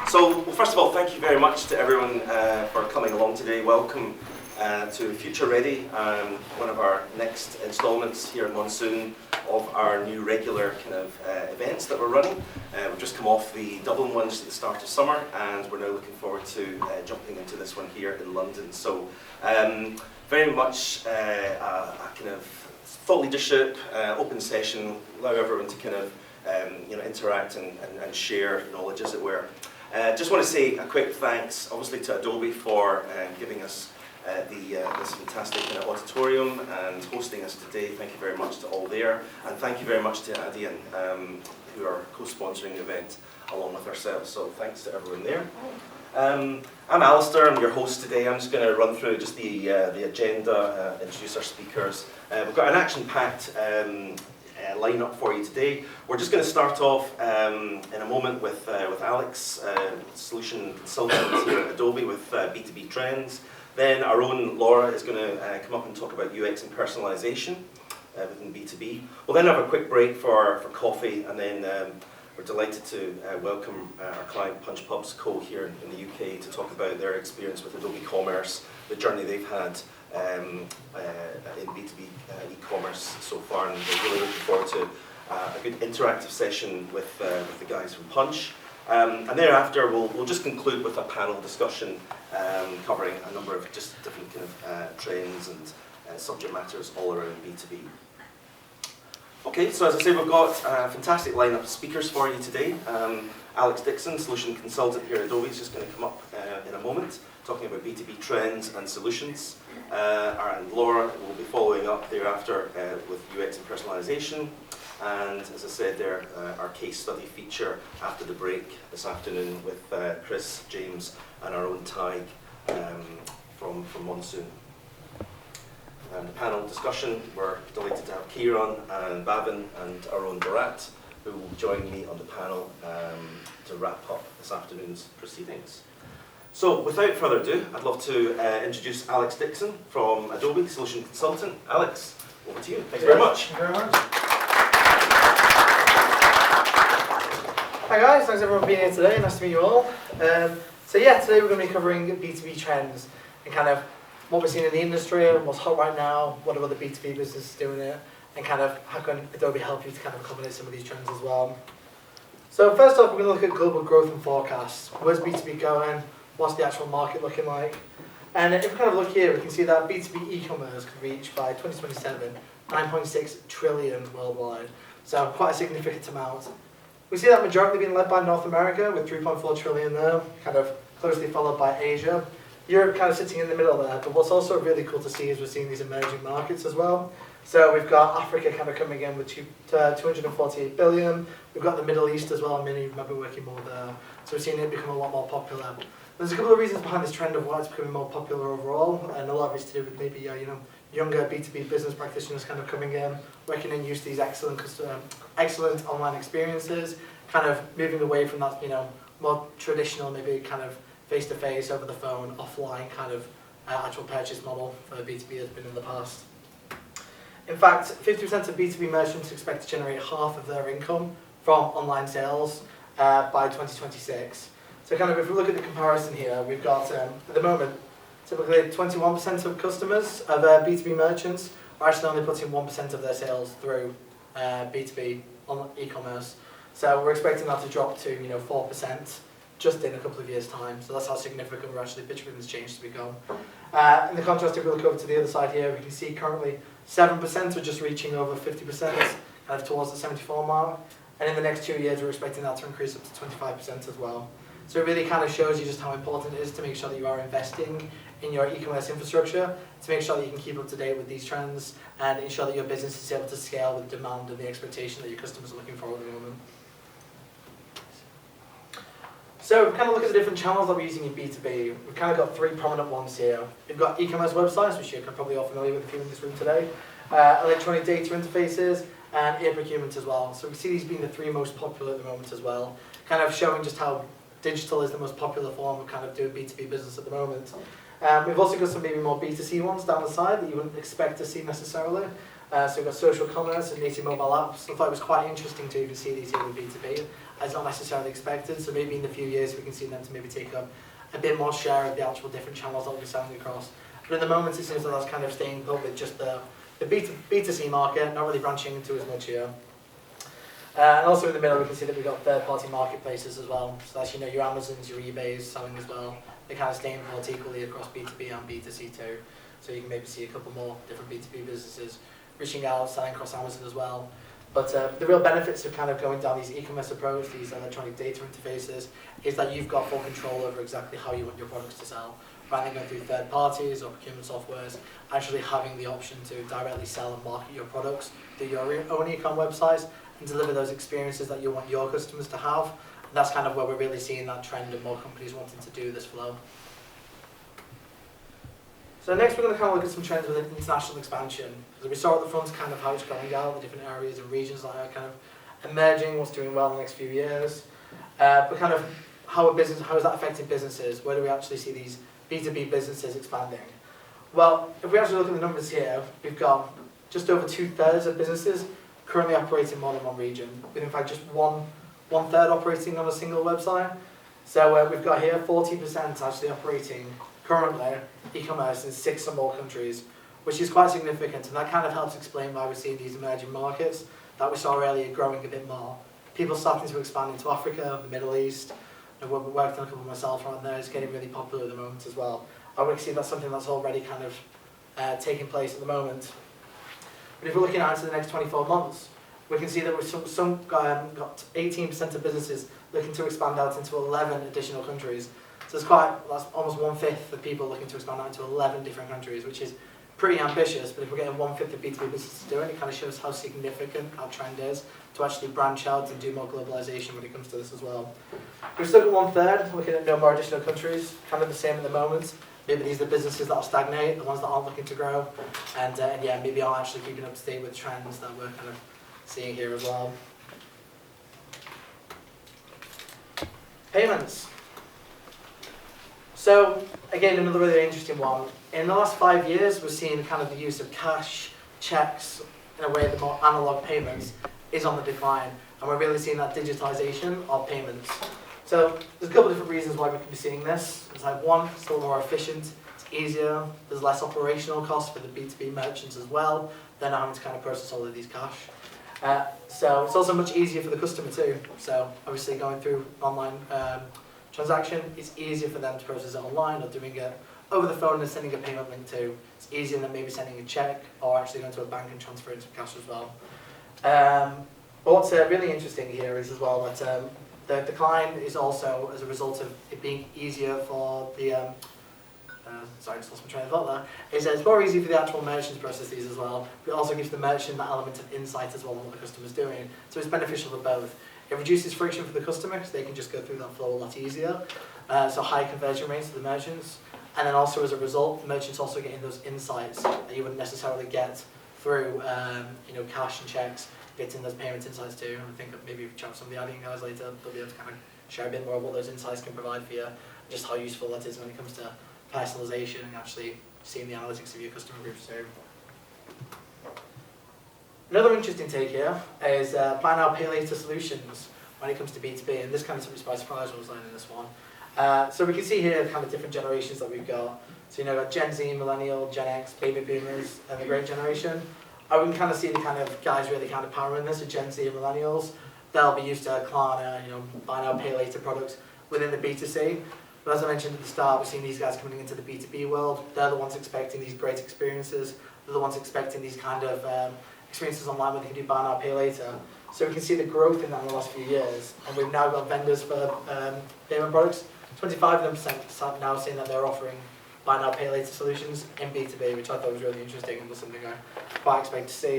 So, well, first of all, thank you very much to everyone for coming along today. Welcome to Future Ready, one of our next instalments here at Monsoon of our new regular kind of events that we're running. We've just come off the Dublin ones at the start of summer, and we're now looking forward to jumping into this one here in London. So, very much a kind of thought leadership, open session, allow everyone to kind of interact and share knowledge, as it were. Just want to say a quick thanks, obviously, to Adobe for giving us this fantastic auditorium and hosting us today. Thank you very much to all there, and thank you very much to Adian, who are co-sponsoring the event along with ourselves. So thanks to everyone there. I'm Alistair, I'm your host today. I'm just going to run through just the agenda, introduce our speakers. We've got an action-packed lineup for you today. We're just going to start off in a moment with Alex, solution consultant here at Adobe with B2B trends. Then our own Laura is going to come up and talk about UX and personalization within B2B. We'll then have a quick break for coffee, and then we're delighted to welcome our client Punch Pubs Co. here in the UK to talk about their experience with Adobe Commerce, the journey they've had in B2B e-commerce so far, and we're really looking forward to a good interactive session with the guys from Punch. And thereafter, we'll just conclude with a panel discussion covering a number of just different kind of trends and subject matters all around B2B. Okay, so as I say, we've got a fantastic lineup of speakers for you today. Alex Dixon, solution consultant here at Adobe, is just going to come up in a moment, talking about B2B trends and solutions. And Laura will be following up thereafter with UX and personalization. And as I said there, our case study feature after the break this afternoon with Chris, James, and our own Tig from Monsoon. And the panel discussion, we're delighted to have Kieran and Bhavin and our own Bharat, who will join me on the panel to wrap up this afternoon's proceedings. So, without further ado, I'd love to introduce Alex Dixon from Adobe, Solution Consultant. Alex, over to you. Thanks very much. Thank you very much. Hi guys, thanks everyone for being here today. Nice to meet you all. So yeah, today we're going to be covering B2B trends and kind of what we're seeing in the industry, what's hot right now, what are other B2B businesses doing it, and kind of how can Adobe help you to kind of accommodate some of these trends as well. So first off, we're going to look at global growth and forecasts. Where's B2B going? What's the actual market looking like? And if we kind of look here, we can see that B2B e-commerce could reach by 2027 9.6 trillion worldwide. So quite a significant amount. We see that majority being led by North America with 3.4 trillion there, kind of closely followed by Asia. Europe kind of sitting in the middle there, but what's also really cool to see is we're seeing these emerging markets as well. So we've got Africa kind of coming in with 248 billion. We've got the Middle East as well, many might be working more there. So we're seeing it become a lot more popular. There's a couple of reasons behind this trend of why it's becoming more popular overall, and a lot of it's to do with maybe younger B2B business practitioners kind of coming in, working and use these excellent online experiences, kind of moving away from that more traditional, maybe kind of face-to-face, over the phone, offline kind of actual purchase model for B2B has been in the past. In fact, 50% of B2B merchants expect to generate half of their income from online sales by 2026. So kind of if we look at the comparison here, we've got, at the moment, typically 21% of customers of B2B merchants are actually only putting 1% of their sales through B2B on e-commerce. So we're expecting that to drop to 4% just in a couple of years' time. So that's how significant we're actually picturing this change to become. In the contrast, if we look over to the other side here, we can see currently 7% are just reaching over 50%, kind of towards the 74 mark. And in the next 2 years, we're expecting that to increase up to 25% as well. So it really kind of shows you just how important it is to make sure that you are investing in your e-commerce infrastructure, to make sure that you can keep up to date with these trends and ensure that your business is able to scale with demand and the expectation that your customers are looking for at the moment. So kind of look at the different channels that we're using in B2B. We've kind of got three prominent ones here. We've got e-commerce websites, which you're probably all familiar with if you're in this room today, electronic data interfaces, and e-procurement as well. So we see these being the three most popular at the moment as well, kind of showing just how digital is the most popular form of kind of doing B2B business at the moment. We've also got some maybe more B2C ones down the side that you wouldn't expect to see necessarily. So we've got social commerce and native mobile apps. I thought it was quite interesting to even see these here with B2B, as not necessarily expected. So maybe in a few years we can see them to maybe take up a bit more share of the actual different channels that we'll be selling across. But at the moment it seems that that's kind of staying put with just the B2C market, not really branching into as much here. And also in the middle we can see that we've got third-party marketplaces as well. So that's, your Amazons, your eBays selling as well. They're kind of staying put equally across B2B and B2C too. So you can maybe see a couple more different B2B businesses reaching out, selling across Amazon as well. But the real benefits of kind of going down these e-commerce approach, these electronic data interfaces, is that you've got full control over exactly how you want your products to sell. Rather than going through third parties or procurement softwares, actually having the option to directly sell and market your products through your own e-com websites and deliver those experiences that you want your customers to have. And that's kind of where we're really seeing that trend of more companies wanting to do this flow. So next we're going to kind of look at some trends within international expansion. So we saw at the front kind of how it's going out, the different areas and regions that are kind of emerging, what's doing well in the next few years. But kind of how is that affecting businesses? Where do we actually see these B2B businesses expanding? Well, if we actually look at the numbers here, we've got just over 2/3 of businesses currently operating more than one region, with in fact just one-third operating on a single website. So we've got here 40% actually operating currently e-commerce in 6 or more countries, which is quite significant, and that kind of helps explain why we're seeing these emerging markets that we saw earlier growing a bit more. People starting to expand into Africa, the Middle East, and we've worked on a couple myself around there. It's getting really popular at the moment as well. I would see that's something that's already kind of taking place at the moment. But if we're looking out into the next 24 months, we can see that we've got 18% of businesses looking to expand out into 11 additional countries. So that's almost 1/5 of people looking to expand out into 11 different countries, which is pretty ambitious. But if we're getting 1/5 of B2B businesses doing it, it kind of shows how significant our trend is to actually branch out and do more globalization when it comes to this as well. We've still got 1/3 looking at no more additional countries, kind of the same at the moment. Maybe these are the businesses that will stagnate, the ones that aren't looking to grow, and yeah, maybe aren't actually keeping up to date with trends that we're kind of seeing here as well. Payments. So again, another really interesting one. In the last 5 years, we're seeing kind of the use of cash, checks, in a way the more analog payments is on the decline, and we're really seeing that digitization of payments. So there's a couple of different reasons why we could be seeing this. It's like one, it's a little more efficient, it's easier, there's less operational costs for the B2B merchants as well. They're not having to kind of process all of these cash. So it's also much easier for the customer too. So obviously going through online transaction, it's easier for them to process it online or doing it over the phone and sending a payment link to. It's easier than maybe sending a check or actually going to a bank and transferring some cash as well. But what's really interesting here is as well that the decline is also as a result of it being easier for the sorry, I just lost my train of thought there. It's more easy for the actual merchants to process these as well, but it also gives the merchant that element of insight as well on what the customer's doing. So it's beneficial for both. It reduces friction for the customer because they can just go through that flow a lot easier. So high conversion rates for the merchants. And then also as a result, the merchants also getting those insights that you wouldn't necessarily get through cash and checks, getting those payment insights too. And I think that maybe if we chat with some of the admin guys later, they'll be able to kind of share a bit more of what those insights can provide for you, just how useful that is when it comes to personalization and actually seeing the analytics of your customer groups too. Another interesting take here is buy now, pay later solutions when it comes to B2B, and this kind of took me by surprise when I was learning this one. So we can see here kind of different generations that we've got. So got Gen Z, Millennial, Gen X, Baby Boomers, and the Great Generation. I can kind of see the kind of guys really kind of powering this, the Gen Z and Millennials. They'll be used to Klarna, buy now, pay later products within the B2C. But as I mentioned at the start, we're seeing these guys coming into the B2B world. They're the ones expecting these great experiences. They're the ones expecting these kind of experiences online where they can do buy now, pay later. So we can see the growth in that in the last few years. And we've now got vendors for payment products. 25% now saying that they're offering buy now, pay later solutions in B2B, which I thought was really interesting and was something I quite expect to see.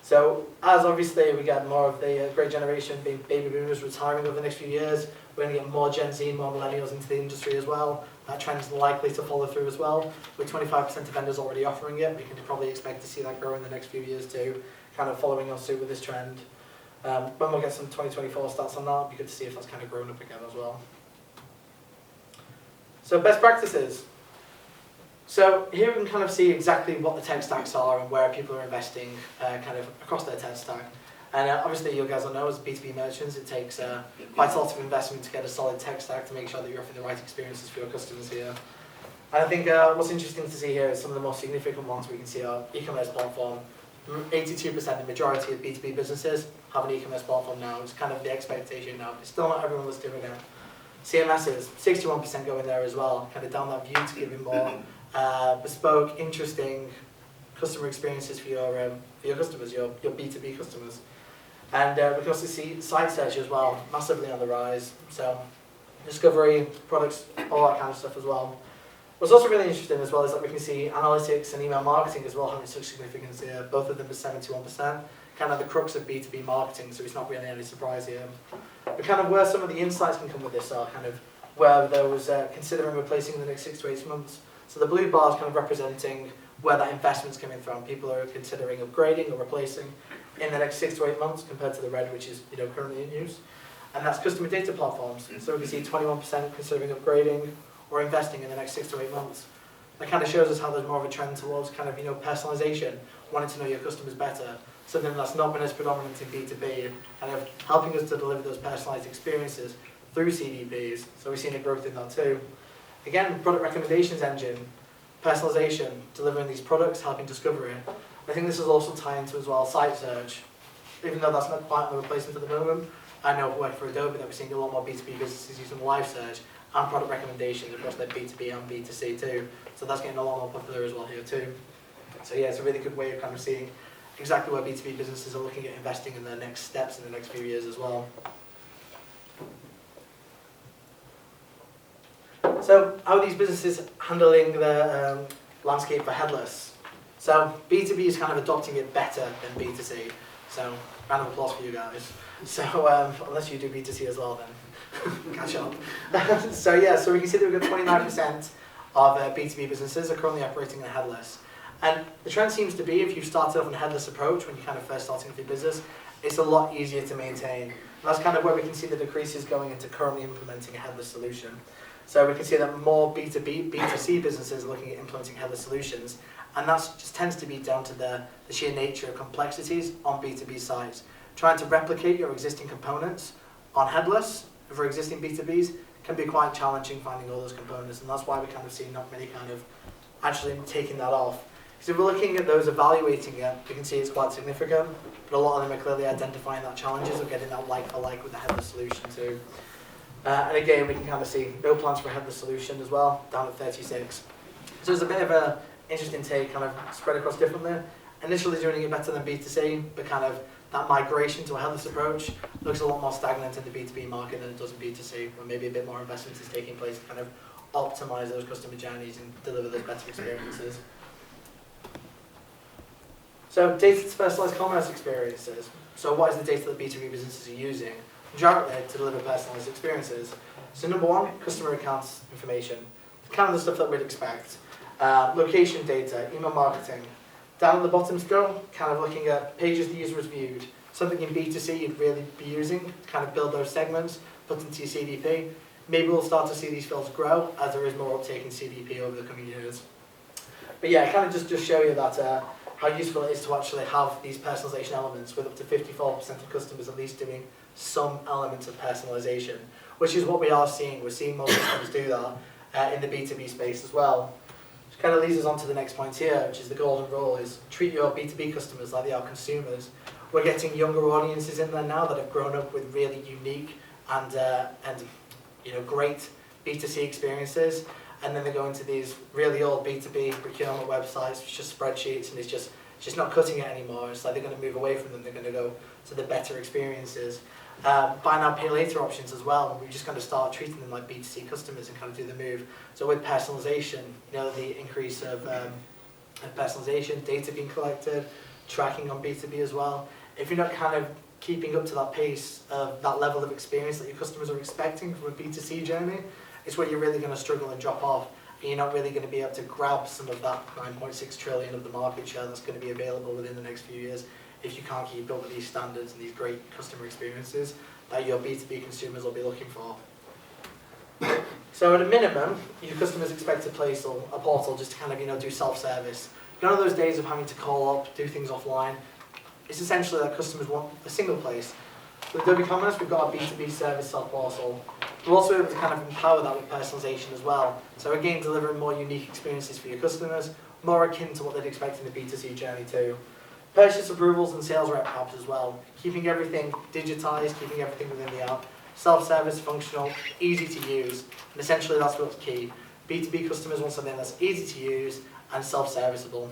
So as obviously we get more of the great generation, being baby boomers retiring over the next few years, we're going to get more Gen Z, more millennials into the industry as well. That trend is likely to follow through as well. With 25% of vendors already offering it, we can probably expect to see that grow in the next few years too, kind of following on suit with this trend. When we'll get some 2024 stats on that, it'll be good to see if that's kind of grown up again as well. So best practices. So here we can kind of see exactly what the tech stacks are and where people are investing kind of across their tech stack. And obviously you guys will know as B2B merchants, it takes quite a lot of investment to get a solid tech stack to make sure that you're offering the right experiences for your customers here. And I think what's interesting to see here is some of the most significant ones we can see are e-commerce platform. 82%, the majority of B2B businesses have an e-commerce platform now. It's kind of the expectation now. It's still not everyone that's doing it. CMSs, 61% going there as well, kind of down that view to giving more bespoke, interesting customer experiences for your customers, your B2B customers. And we can also see site search as well, massively on the rise. So discovery, products, all that kind of stuff as well. What's also really interesting as well is that we can see analytics and email marketing as well having such significance here. Both of them are 71%, kind of the crux of B2B marketing, so it's not really any surprise here. But kind of where some of the insights can come with this are kind of where those considering replacing in the next 6 to 8 months. So the blue bar is kind of representing where that investment's coming from. People are considering upgrading or replacing in the next 6 to 8 months compared to the red, which is currently in use. And that's customer data platforms. So we can see 21% considering upgrading or investing in the next 6 to 8 months. That kind of shows us how there's more of a trend towards kind of personalization, wanting to know your customers better. Something that's not been as predominant in B2B, kind of helping us to deliver those personalized experiences through CDPs. So we've seen a growth in that too. Again, product recommendations engine, personalization, delivering these products, helping discovery. I think this is also tying into as well site search. Even though that's not quite a replacement at the moment, I know I've worked for Adobe that we're seeing a lot more B2B businesses using live search and product recommendations across their B2B and B2C too. So that's getting a lot more popular as well here too. So yeah, it's a really good way of kind of seeing exactly where B2B businesses are looking at investing in their next steps in the next few years as well. So how are these businesses handling the landscape for headless? So B2B is kind of adopting it better than B2C. So round of applause for you guys. So unless you do B2C as well, then catch up. So yeah, so we can see that we've got 29% of B2B businesses are currently operating in headless. And the trend seems to be, if you started off on a headless approach when you're kind of first starting with your business, it's a lot easier to maintain. And that's kind of where we can see the decreases going into currently implementing a headless solution. So we can see that more B2B, B2C businesses are looking at implementing headless solutions, and that just tends to be down to the sheer nature of complexities on B2B sites. Trying to replicate your existing components on headless for existing B2Bs can be quite challenging finding all those components, and that's why we kind of see not many kind of actually taking that off. So if we're looking at those evaluating it, we can see it's quite significant, but a lot of them are clearly identifying that challenges of getting that like for like with the headless solution too. And again, we can kind of see no plans for a headless solution as well, down at 36. So it's a bit of an interesting take, kind of spread across differently. Initially doing it better than B2C, but kind of that migration to a headless approach looks a lot more stagnant in the B2B market than it does in B2C, where maybe a bit more investment is taking place to kind of optimize those customer journeys and deliver those better experiences. So data to personalized commerce experiences. So what is the data that B2B businesses are using directly to deliver personalized experiences? So number one, customer accounts information. Kind of the stuff that we'd expect. Location data, email marketing. Down at the bottom still, kind of looking at pages the user has viewed. Something in B2C you'd really be using to kind of build those segments, put into your CDP. Maybe we'll start to see these fields grow as there is more uptake in CDP over the coming years. But yeah, kind of just show you that how useful it is to actually have these personalization elements with up to 54% of customers at least doing some elements of personalization, which is what we are seeing. We're seeing most customers do that in the B2B space as well. Which kind of leads us on to the next point here, which is the golden rule, is treat your B2B customers like they are consumers. We're getting younger audiences in there now that have grown up with really unique and great B2C experiences, and then they go into these really old B2B procurement websites, which just spreadsheets, and it's just not cutting it anymore. It's like they're going to move away from them. They're going to go to the better experiences. Buy now, pay later options as well. We're just going to start treating them like B2C customers and kind of do the move. So with personalization, the increase of personalization, data being collected, tracking on B2B as well. If you're not kind of keeping up to that pace of that level of experience that your customers are expecting from a B2C journey, it's where you're really going to struggle and drop off. And you're not really going to be able to grab some of that 9.6 trillion of the market share that's going to be available within the next few years if you can't keep up with these standards and these great customer experiences that your B2B consumers will be looking for. So at a minimum, your customers expect to place a portal just to kind of, do self-service. None of those days of having to call up, do things offline. It's essentially that customers want a single place. With Adobe Commerce, we've got our B2B service self-portal. We're also able to kind of empower that with personalization as well. So again, delivering more unique experiences for your customers, more akin to what they'd expect in the B2C journey too. Purchase approvals and sales rep apps as well. Keeping everything digitized, keeping everything within the app. Self-service, functional, easy to use. And essentially that's what's key. B2B customers want something that's easy to use and self-serviceable.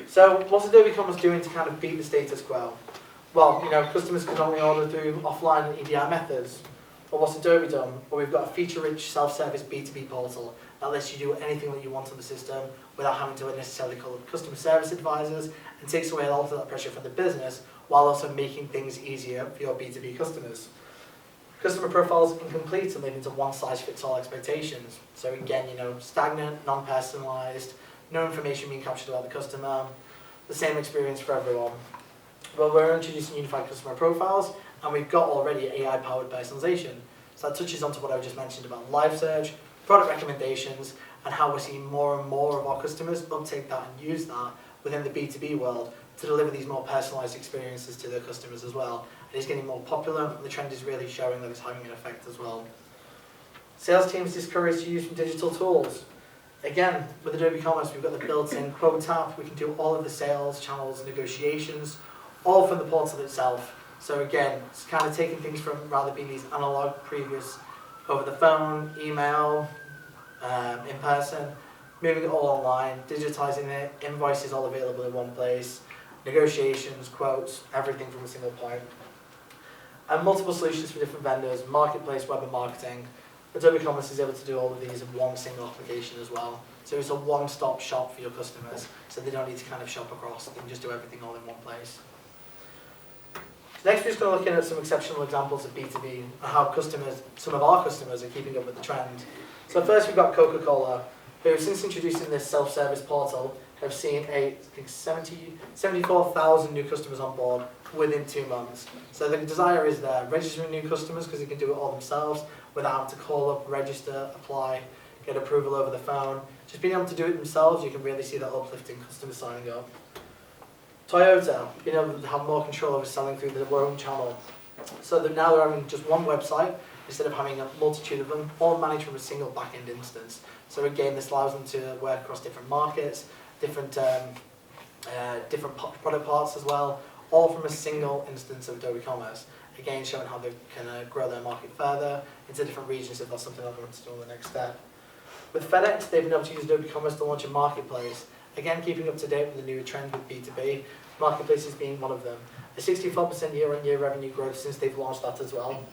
So what's Adobe Commerce doing to kind of beat the status quo? Well, customers can only order through offline and EDI methods. But what's Adobe done? Well, we've got a feature-rich self-service B2B portal that lets you do anything that you want on the system without having to necessarily call up customer service advisors, and takes away a lot of that pressure from the business while also making things easier for your B2B customers. Customer profiles incomplete and leading to one-size-fits-all expectations. So again, stagnant, non-personalized, no information being captured about the customer, the same experience for everyone. Well, we're introducing unified customer profiles, and we've got already AI-powered personalization. So that touches onto what I just mentioned about live search, product recommendations, and how we're seeing more and more of our customers uptake that and use that within the B2B world to deliver these more personalized experiences to their customers as well. It is getting more popular, and the trend is really showing that it's having an effect as well. Sales teams discouraged to use from digital tools. Again, with Adobe Commerce, we've got the built-in quote app. We can do all of the sales channels, negotiations, all from the portal itself. So again, it's kind of taking things from rather being these analog previous over the phone, email, in person, moving it all online, digitizing it, invoices all available in one place, negotiations, quotes, everything from a single point. And multiple solutions for different vendors, marketplace, web and marketing. Adobe Commerce is able to do all of these in one single application as well. So it's a one-stop shop for your customers, so they don't need to kind of shop across, they can just do everything all in one place. Next, we're just going to look at some exceptional examples of B2B and how some of our customers are keeping up with the trend. So first, we've got Coca-Cola, who since introducing this self-service portal have seen 74,000 new customers on board within 2 months. So the desire is there, registering new customers because they can do it all themselves without having to call up, register, apply, get approval over the phone. Just being able to do it themselves, you can really see that uplifting customers signing up. Toyota, being able to have more control over selling through their own channel. So now they're having just one website instead of having a multitude of them, all managed from a single back-end instance. So again, this allows them to work across different markets, different product parts as well, all from a single instance of Adobe Commerce. Again, showing how they can grow their market further into different regions if that's something that they want to do on the next step. With FedEx, they've been able to use Adobe Commerce to launch a marketplace. Again, keeping up to date with the new trend with B2B, marketplaces being one of them. A 64% year-on-year revenue growth since they've launched that as well.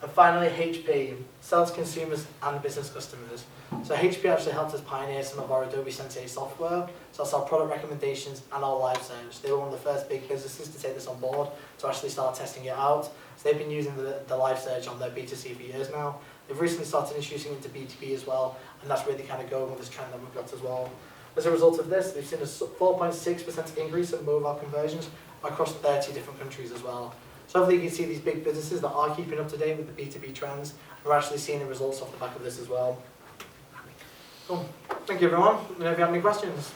And finally, HP, sells consumers and business customers. So HP actually helped us pioneer some of our Adobe Sensei software. So that's our product recommendations and our live search. They were one of the first big businesses to take this on board to actually start testing it out. So they've been using the live search on their B2C for years now. They've recently started introducing it into B2B as well, and that's really kind of going with this trend that we've got as well. As a result of this, we've seen a 4.6% increase in mobile conversions across 30 different countries as well. So hopefully you can see these big businesses that are keeping up to date with the B2B trends. We're actually seeing the results off the back of this as well. Cool. Thank you everyone. Let me know if you have any questions.